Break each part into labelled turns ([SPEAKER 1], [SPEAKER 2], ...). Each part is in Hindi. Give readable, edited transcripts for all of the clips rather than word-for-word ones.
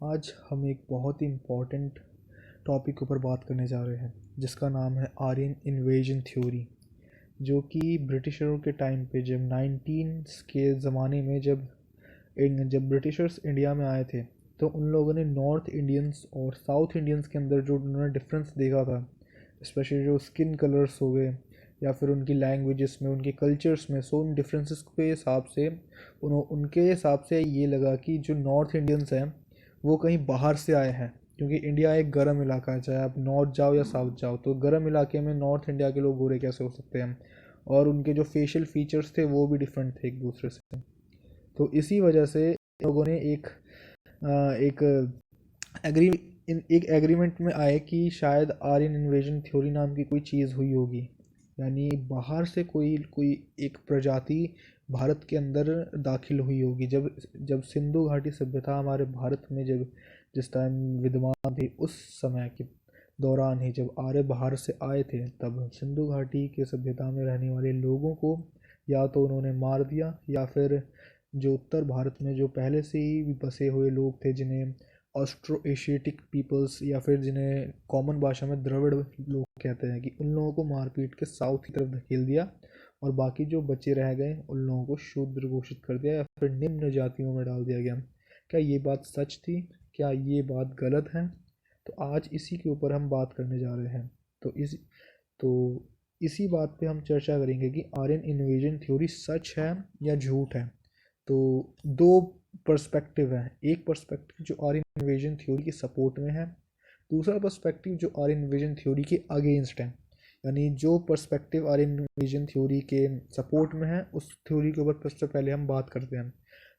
[SPEAKER 1] आज हम एक बहुत ही इम्पोर्टेंट टॉपिक के ऊपर बात करने जा रहे हैं जिसका नाम है आर्यन इन्वेजन थ्योरी, जो कि ब्रिटिशरों के टाइम पे जब 19 के ज़माने में जब ब्रिटिशर्स इंडिया में आए थे तो उन लोगों ने नॉर्थ इंडियंस और साउथ इंडियंस के अंदर जो उन्होंने डिफरेंस देखा था, स्पेशली जो स्किन कलर्स हो गए या फिर उनकी लैंग्वेजेस में, उनके कल्चर्स में, सो उन डिफरेंसेस के हिसाब से उनके हिसाब से ये लगा कि जो नॉर्थ इंडियंस हैं वो कहीं बाहर से आए हैं, क्योंकि इंडिया एक गर्म इलाका है। चाहे आप नॉर्थ जाओ या साउथ जाओ, तो गर्म इलाके में नॉर्थ इंडिया के लोग गोरे कैसे हो सकते हैं। और उनके जो फेशियल फीचर्स थे वो भी डिफरेंट थे एक दूसरे से। तो इसी वजह से लोगों ने एक एग्री एक एग्रीमेंट में आए कि शायद आर्यन इन्वेजन थ्योरी नाम की कोई चीज़ हुई होगी, यानी बाहर से कोई कोई एक प्रजाति भारत के अंदर दाखिल हुई होगी। जब जब सिंधु घाटी सभ्यता हमारे भारत में जब जिस टाइम विद्यमान थी, उस समय के दौरान ही जब आर्य बाहर से आए थे, तब सिंधु घाटी के सभ्यता में रहने वाले लोगों को या तो उन्होंने मार दिया, या फिर जो उत्तर भारत में जो पहले से ही बसे हुए लोग थे, जिन्हें ऑस्ट्रो एशियाटिक पीपल्स या फिर जिन्हें कॉमन भाषा में द्रविड़ लोग कहते हैं, कि उन लोगों को मार पीट के साउथ की तरफ धकेल दिया और बाकी जो बचे रह गए उन लोगों को शूद्र घोषित कर दिया या फिर निम्न जातियों में डाल दिया गया। क्या ये बात सच थी? क्या ये बात गलत है? तो आज इसी के ऊपर हम बात करने जा रहे हैं। तो इसी बात पे हम चर्चा करेंगे कि आर्यन इन्वेजन थ्योरी सच है या झूठ है। तो दो पर्सपेक्टिव है। एक पर्सपेक्टिव जो आर्यन इन्वेजन थ्योरी के सपोर्ट में है, दूसरा पर्सपेक्टिव जो आर्यन इन्वेजन थ्योरी के अगेंस्ट है। यानी जो पर्सपेक्टिव आर्यन इन्वेजन थ्योरी के सपोर्ट में है, उस थ्योरी के ऊपर सबसे पहले हम बात करते हैं।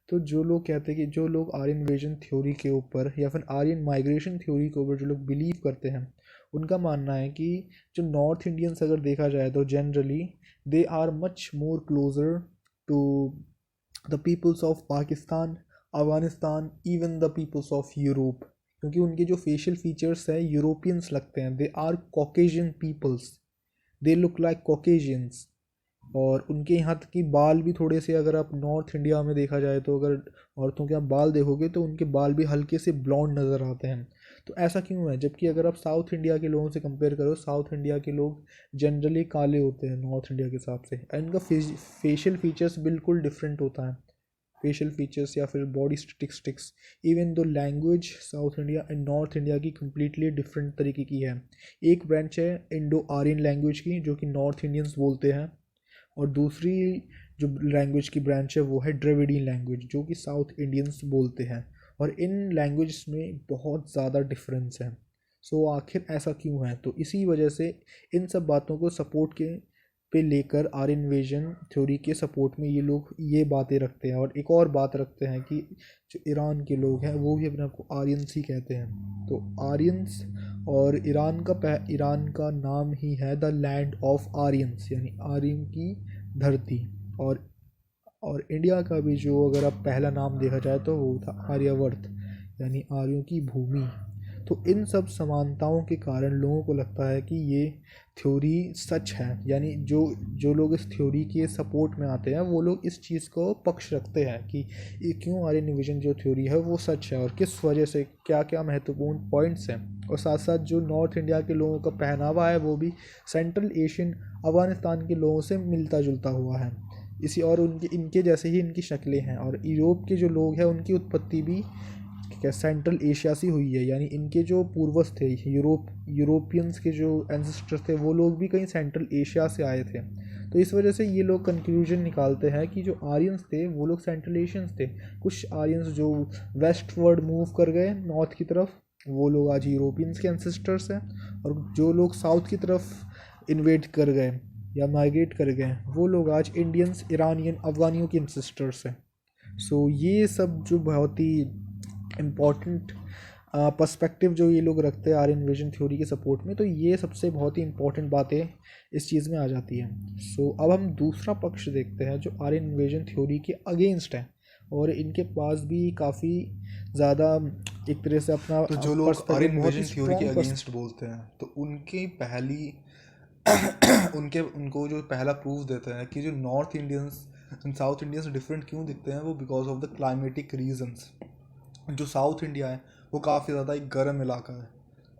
[SPEAKER 1] तो जो लोग कहते हैं कि जो लोग आर्यन इन्वेजन थ्योरी के ऊपर या फिर आर्यन माइग्रेशन थ्योरी के ऊपर जो लोग बिलीव करते हैं, उनका मानना है कि जो नॉर्थ इंडियंस अगर देखा जाए तो generally they are much more closer to the peoples of Pakistan, Afghanistan, even the peoples of Europe, क्योंकि उनके जो फेशियल फीचर्स हैं यूरोपियंस लगते हैं। They are Caucasian peoples, they look like Caucasians. और उनके यहाँ तक कि बाल भी थोड़े से, अगर आप नॉर्थ इंडिया में देखा जाए तो अगर औरतों के आप बाल देखोगे तो उनके बाल भी हल्के से ब्लॉन्ड नज़र आते हैं। तो ऐसा क्यों है? जबकि अगर आप साउथ इंडिया के लोगों से कंपेयर करो, साउथ इंडिया के लोग जनरली काले होते हैं नॉर्थ इंडिया के हिसाब से, और इनका फेशियल फीचर्स बिल्कुल डिफरेंट होता है। फेशियल फीचर्स या फिर body sticks, even though language south India and north India की कम्प्लीटली डिफरेंट तरीके की है। एक ब्रांच है इंडो आर्यन लैंग्वेज की, जो कि नॉर्थ इंडियंस बोलते हैं, और दूसरी जो लैंग्वेज की ब्रांच है वो है द्रविडियन लैंग्वेज, जो कि साउथ इंडियंस बोलते हैं। और इन लैंग्वेज में बहुत ज़्यादा डिफरेंस है। सो आखिर ऐसा क्यों है? तो इसी वजह से इन सब बातों को सपोर्ट के पे लेकर आर्यन इन्वेजन थ्योरी के सपोर्ट में ये लोग ये बातें रखते हैं। और एक और बात रखते हैं कि जो ईरान के लोग हैं वो भी अपने आप को आर्यंस ही कहते हैं। तो आर्यंस और ईरान का नाम ही है द लैंड ऑफ आर्यंस, यानी आर्यन की धरती। और इंडिया का भी जो अगर आप पहला नाम देखा जाए तो वो था आर्यवर्त, यानी आर्यों की भूमि। तो इन सब समानताओं के कारण लोगों को लगता है कि ये थ्योरी सच है। यानी जो जो लोग इस थ्योरी के सपोर्ट में आते हैं वो लोग इस चीज़ को पक्ष रखते हैं कि ये क्यों आर्यन डिवीजन जो थ्योरी है वो सच है, और किस वजह से, क्या क्या महत्वपूर्ण पॉइंट्स हैं। और साथ साथ जो नॉर्थ इंडिया के लोगों का पहनावा है वो भी सेंट्रल एशियन अफगानिस्तान के लोगों से मिलता जुलता हुआ है। इसी और उनके इनके जैसे ही इनकी शक्लें हैं। और यूरोप के जो लोग हैं उनकी उत्पत्ति भी क्या सेंट्रल एशिया से हुई है, यानी इनके जो पूर्वज थे यूरोपियंस के जो एंसेस्टर्स थे वो लोग भी कहीं सेंट्रल एशिया से आए थे। तो इस वजह से ये लोग कंक्लूजन निकालते हैं कि जो आर्यंस थे वो लोग सेंट्रल एशियंस थे। कुछ आर्यंस जो वेस्टवर्ड मूव कर गए नॉर्थ की तरफ, वो लोग आज यूरोपियंस के एंसेस्टर्स हैं। और जो लोग साउथ की तरफ इन्वेट कर गए या माइग्रेट कर गए वो लोग आज इंडियंस, ईरानियन, अफगानियों के एंसेस्टर्स हैं। सो ये सब जो बहुत ही इम्पॉर्टेंट पर्सपेक्टिव जो ये लोग रखते हैं आर्यन विजन थ्योरी के सपोर्ट में, तो ये सबसे बहुत ही इम्पॉर्टेंट बातें इस चीज़ में आ जाती हैं। सो अब हम दूसरा पक्ष देखते हैं जो आर्यन विजन थ्योरी के अगेंस्ट है, और इनके पास भी काफ़ी ज़्यादा एक तरह से अपना
[SPEAKER 2] तो जो लोग
[SPEAKER 1] पर्सपेक्टिव
[SPEAKER 2] आर्यन
[SPEAKER 1] बहुत ही
[SPEAKER 2] विजन थ्योरी के
[SPEAKER 1] स्ट्रॉन्ग।
[SPEAKER 2] अगेंस्ट बोलते हैं तो उनकी पहली उनको जो पहला प्रूफ देते हैं कि जो north Indians and south Indians different क्यों दिखते हैं, वो because of the climatic reasons. जो साउथ इंडिया है वो काफ़ी ज़्यादा एक गर्म इलाका है,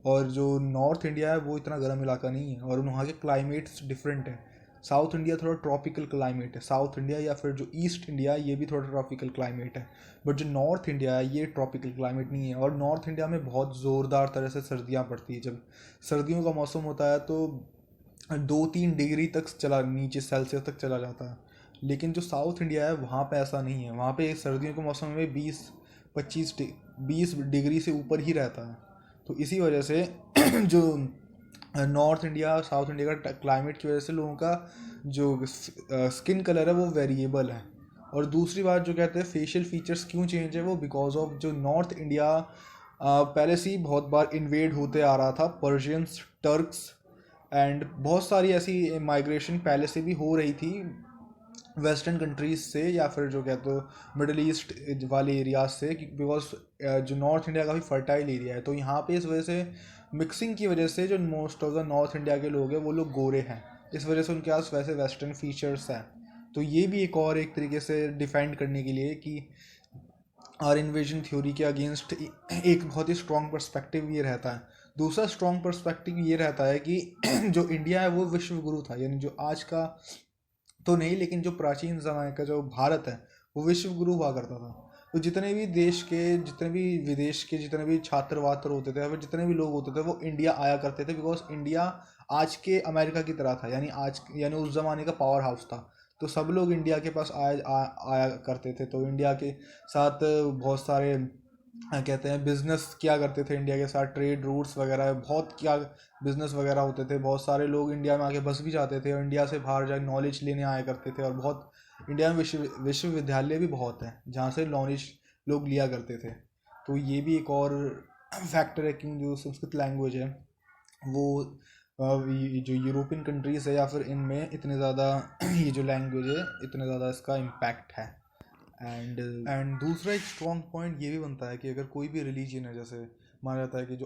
[SPEAKER 2] और जो नॉर्थ इंडिया है वो इतना गर्म इलाका नहीं है, और वहाँ के क्लाइमेट्स डिफरेंट हैं। साउथ इंडिया थोड़ा ट्रॉपिकल क्लाइमेट है, साउथ इंडिया या फिर जो ईस्ट इंडिया है ये भी थोड़ा ट्रॉपिकल क्लाइमेट है, बट जो नॉर्थ इंडिया है ये ट्रॉपिकल क्लाइमेट नहीं है। और नॉर्थ इंडिया में बहुत ज़ोरदार तरह से सर्दियाँ पड़ती है। जब सर्दियों का मौसम होता है तो 2-3 डिग्री तक चला, नीचे सेल्सियस तक चला जाता है। लेकिन जो साउथ इंडिया है वहाँ पे ऐसा नहीं है, वहाँ पे सर्दियों के मौसम में 20 डिग्री से ऊपर ही रहता है। तो इसी वजह से जो नॉर्थ इंडिया और साउथ इंडिया का क्लाइमेट की वजह से लोगों का जो स्किन कलर है वो वेरिएबल है। और दूसरी बात जो कहते हैं फेशियल फीचर्स क्यों चेंज है, वो बिकॉज ऑफ जो नॉर्थ इंडिया पहले से ही बहुत बार इन्वेड होते आ रहा था, पर्शियंस, टर्क्स, एंड बहुत सारी ऐसी माइग्रेशन पहले से भी हो रही थी वेस्टर्न कंट्रीज से, या फिर जो कहते हो मिडल ईस्ट वाले एरियाज से, बिकॉज जो नॉर्थ इंडिया काफ़ी फर्टाइल एरिया है, तो यहाँ पे इस वजह से मिक्सिंग की वजह से जो most of the north India के लोग हैं वो लोग गोरे हैं, इस वजह से उनके पास वैसे वेस्टर्न फीचर्स हैं। तो ये भी एक और एक तरीके से डिफाइंड करने के लिए कि और इन्वेजन थ्योरी के अगेंस्ट एक बहुत ही स्ट्रॉन्ग पर्सपेक्टिव ये रहता है। दूसरा स्ट्रॉन्ग पर्सपेक्टिव ये रहता है कि जो इंडिया है वो विश्व गुरु था, यानी जो आज का तो नहीं लेकिन जो प्राचीन समय का जो भारत है वो विश्व गुरु हुआ करता था। तो जितने भी देश के, जितने भी विदेश के, जितने भी छात्र वात्र होते थे या फिर जितने भी लोग होते थे वो इंडिया आया करते थे, बिकॉज इंडिया आज के अमेरिका की तरह था, यानी उस ज़माने का पावर हाउस था। तो सब लोग इंडिया के पास आया करते थे। तो इंडिया के साथ बहुत सारे कहते हैं बिजनेस किया करते थे, इंडिया के साथ ट्रेड रूट्स वगैरह बहुत क्या बिजनेस वगैरह होते थे। बहुत सारे लोग इंडिया में आके बस भी जाते थे और इंडिया से बाहर जाके नॉलेज लेने आया करते थे। और बहुत इंडिया में विश्वविद्यालय भी बहुत हैं जहाँ से नॉलेज लोग लिया करते थे। तो ये भी एक और फैक्टर है कि जो संस्कृत लैंग्वेज है वो ये जो यूरोपियन कंट्रीज़ है या फिर इनमें इतने ज़्यादा ये जो लैंग्वेज है इतने ज़्यादा इसका इम्पैक्ट है। एंड दूसरा एक स्ट्रॉन्ग पॉइंट ये भी बनता है कि अगर कोई भी रिलीजन है, जैसे माना जाता है कि जो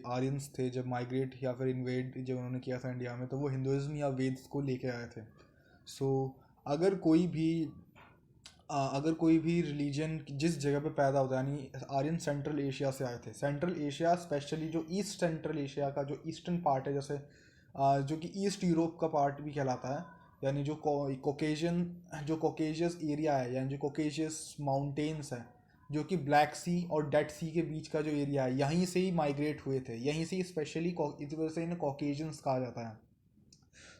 [SPEAKER 2] आर्यंस थे जब माइग्रेट या फिर इन्वेड जब उन्होंने किया था इंडिया में, तो वो हिंदुज़्म या वेद्स को लेके आए थे। सो अगर कोई भी रिलीजन जिस जगह पे पैदा होता है, यानी आर्यन सेंट्रल एशिया से आए थे। सेंट्रल एशिया स्पेशली जो ईस्ट सेंट्रल एशिया का जो ईस्टर्न पार्ट है, जैसे जो कि ईस्ट यूरोप का पार्ट भी कहलाता है, यानी जो कोकेशियस एरिया है, यानी जो कोकेशियस माउंटेन्स है, जो कि ब्लैक सी और डेड सी के बीच का जो एरिया है, यहीं से ही माइग्रेट हुए थे, यहीं से स्पेशली इसी वजह से इन्हें कॉकेशियंस कहा जाता है।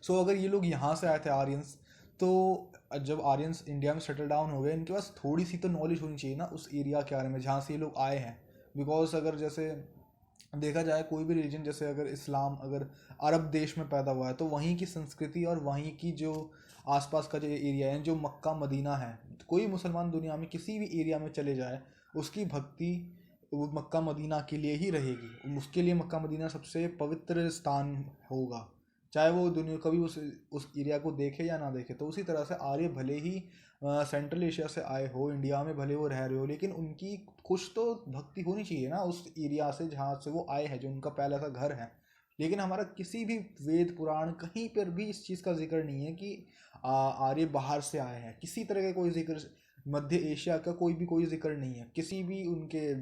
[SPEAKER 2] सो अगर ये लोग यहाँ से आए थे आर्यंस, तो जब आर्यंस इंडिया में सेटल डाउन हो गए, इनके पास थोड़ी सी तो नॉलेज होनी चाहिए ना उस एरिया के बारे में जहाँ से ये लोग आए हैं। बिकॉज अगर जैसे देखा जाए कोई भी रीजन, जैसे अगर इस्लाम अगर अरब देश में पैदा हुआ है तो वहीं की संस्कृति और वहीं की जो आसपास का जो एरिया है, जो मक्का मदीना है, कोई मुसलमान दुनिया में किसी भी एरिया में चले जाए उसकी भक्ति वो मक्का मदीना के लिए ही रहेगी, उसके लिए मक्का मदीना सबसे पवित्र स्थान होगा, चाहे वो दुनिया कभी उस एरिया को देखे या ना देखे। तो उसी तरह से आर्य भले ही सेंट्रल एशिया से आए हो, इंडिया में भले वो रह रहे हो, लेकिन उनकी कुछ तो भक्ति होनी चाहिए ना उस एरिया से जहाँ से वो आए हैं, जो उनका पहला सा घर है। लेकिन हमारा किसी भी वेद पुराण कहीं पर भी इस चीज़ का जिक्र नहीं है कि आर्य बाहर से आए हैं, किसी तरह का कोई जिक्र मध्य एशिया का कोई जिक्र नहीं है, किसी भी उनके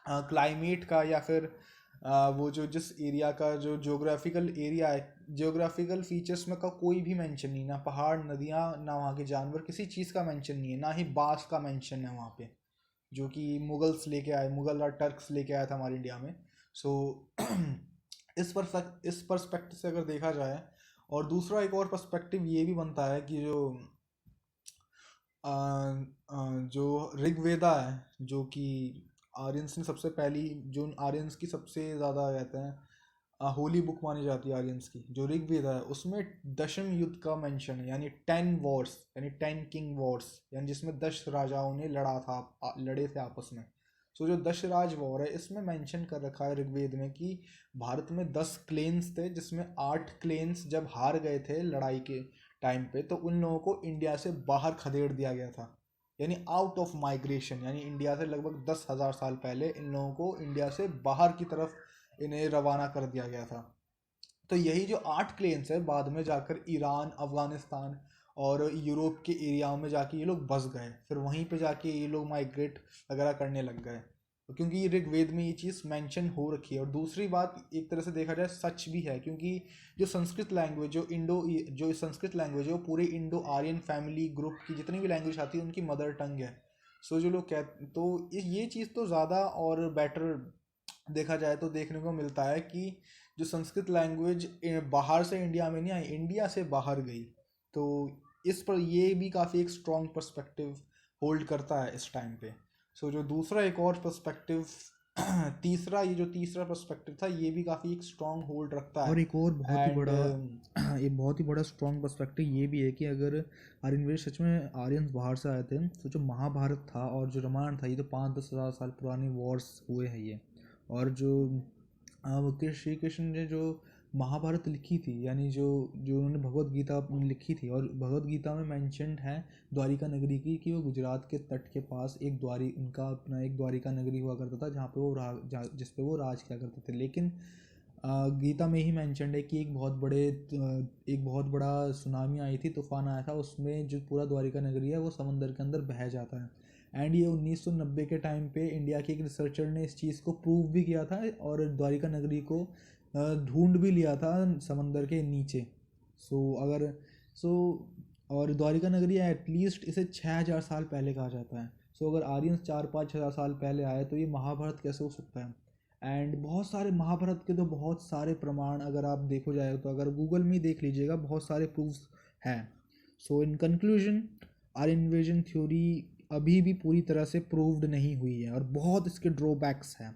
[SPEAKER 2] क्लाइमेट का या फिर वो जो जिस एरिया का जो ज्योग्राफिकल एरिया है, ज्योग्राफिकल फीचर्स में का कोई भी मेंशन नहीं, ना पहाड़, नदियाँ, ना वहाँ के जानवर, किसी चीज़ का मेंशन नहीं है, ना ही बास का मेंशन है वहाँ पे, जो कि मुगल और टर्क्स लेके आया था हमारे इंडिया में। सो इस पर्सपेक्टिव से अगर देखा जाए, और दूसरा एक और पर्सपेक्टिव ये भी बनता है कि जो ऋग्वेदा है, जो कि आर्यंस ने सबसे पहली, जो आर्यंस की सबसे ज़्यादा कहते हैं होली बुक मानी जाती है आर्यंस की, जो ऋग्वेदा है उसमें दशम युद्ध का मेंशन है, यानी 10 वॉर्स, यानी 10 किंग वॉर्स, यानी जिसमें 10 राजाओं ने लड़े थे आपस में। सो जो दशराज वॉर है इसमें मेंशन कर रखा है ऋग्वेद में कि भारत में 10 क्लेन्स थे, जिसमें 8 क्लेन्स जब हार गए थे लड़ाई के टाइम पे, तो उन लोगों को इंडिया से बाहर खदेड़ दिया गया था, यानी आउट ऑफ माइग्रेशन, यानी इंडिया से लगभग 10,000 साल पहले इन लोगों को इंडिया से बाहर की तरफ इन्हें रवाना कर दिया गया था। तो यही जो 8 क्लेन्स है बाद में जाकर ईरान, अफगानिस्तान और यूरोप के एरियाओं में जाके ये लोग बस गए, फिर वहीं पे जाके ये लोग माइग्रेट वगैरह करने लग गए। क्योंकि ऋग्वेद में ये चीज़ मेंशन हो रखी है। और दूसरी बात एक तरह से देखा जाए सच भी है, क्योंकि जो संस्कृत लैंग्वेज जो संस्कृत लैंग्वेज है वो पूरे इंडो आर्यन फैमिली ग्रुप की जितनी भी लैंग्वेज आती है उनकी मदर टंग है। सो जो लोग कहते तो ये चीज़ तो ज़्यादा और बेटर देखा जाए तो देखने को मिलता है कि जो संस्कृत लैंग्वेज बाहर से इंडिया में नहीं आई, इंडिया से बाहर गई। तो इस पर ये भी काफ़ी एक स्ट्रॉन्ग पर्सपेक्टिव होल्ड करता है इस टाइम पे। सो जो दूसरा एक और पर्सपेक्टिव ये जो तीसरा पर्सपेक्टिव था ये भी काफ़ी एक स्ट्रॉन्ग होल्ड रखता है।
[SPEAKER 1] और एक और बहुत ही
[SPEAKER 2] एंड
[SPEAKER 1] बड़ा एक बहुत ही बड़ा स्ट्रॉन्ग पर्सपेक्टिव ये भी है कि अगर आर्यन सच में आर्यंस बाहर से आए थे तो जो महाभारत था और जो रामायण था ये तो 5-10 हज़ार साल पुरानी वॉर्स हुए हैं ये। और जो श्री कृष्ण ने जो महाभारत लिखी थी, यानी जो जो उन्होंने भगवत गीता अपनी लिखी थी, और भगवत गीता में मेंशन्ड है द्वारिका नगरी की कि वो गुजरात के तट के पास उनका अपना एक द्वारिका नगरी हुआ करता था जहाँ पे जिस पे वो राज किया करते थे। लेकिन गीता में ही मेंशन्ड है कि एक बहुत बड़ा सुनामी आई थी, तूफान आया था, उसमें जो पूरा द्वारिका नगरी है वो समंदर के अंदर बह जाता है। एंड ये 1990 के टाइम पे इंडिया के एक रिसर्चर ने इस चीज़ को प्रूव भी किया था और द्वारिका नगरी को ढूंढ भी लिया था समंदर के नीचे। सो अगर सो और द्वारिका नगरी एटलीस्ट इसे 6,000 साल पहले कहा जाता है। सो अगर आर्यंस 4-5 हज़ार साल पहले आए तो ये महाभारत कैसे हो सकता है। एंड बहुत सारे महाभारत के तो बहुत सारे प्रमाण अगर आप देखो जाए तो अगर गूगल में ही देख लीजिएगा बहुत सारे प्रूफ्स हैं। So in conclusion Aryan invasion theory अभी भी पूरी तरह से प्रूव्ड नहीं हुई है और बहुत इसके ड्रॉबैक्स हैं।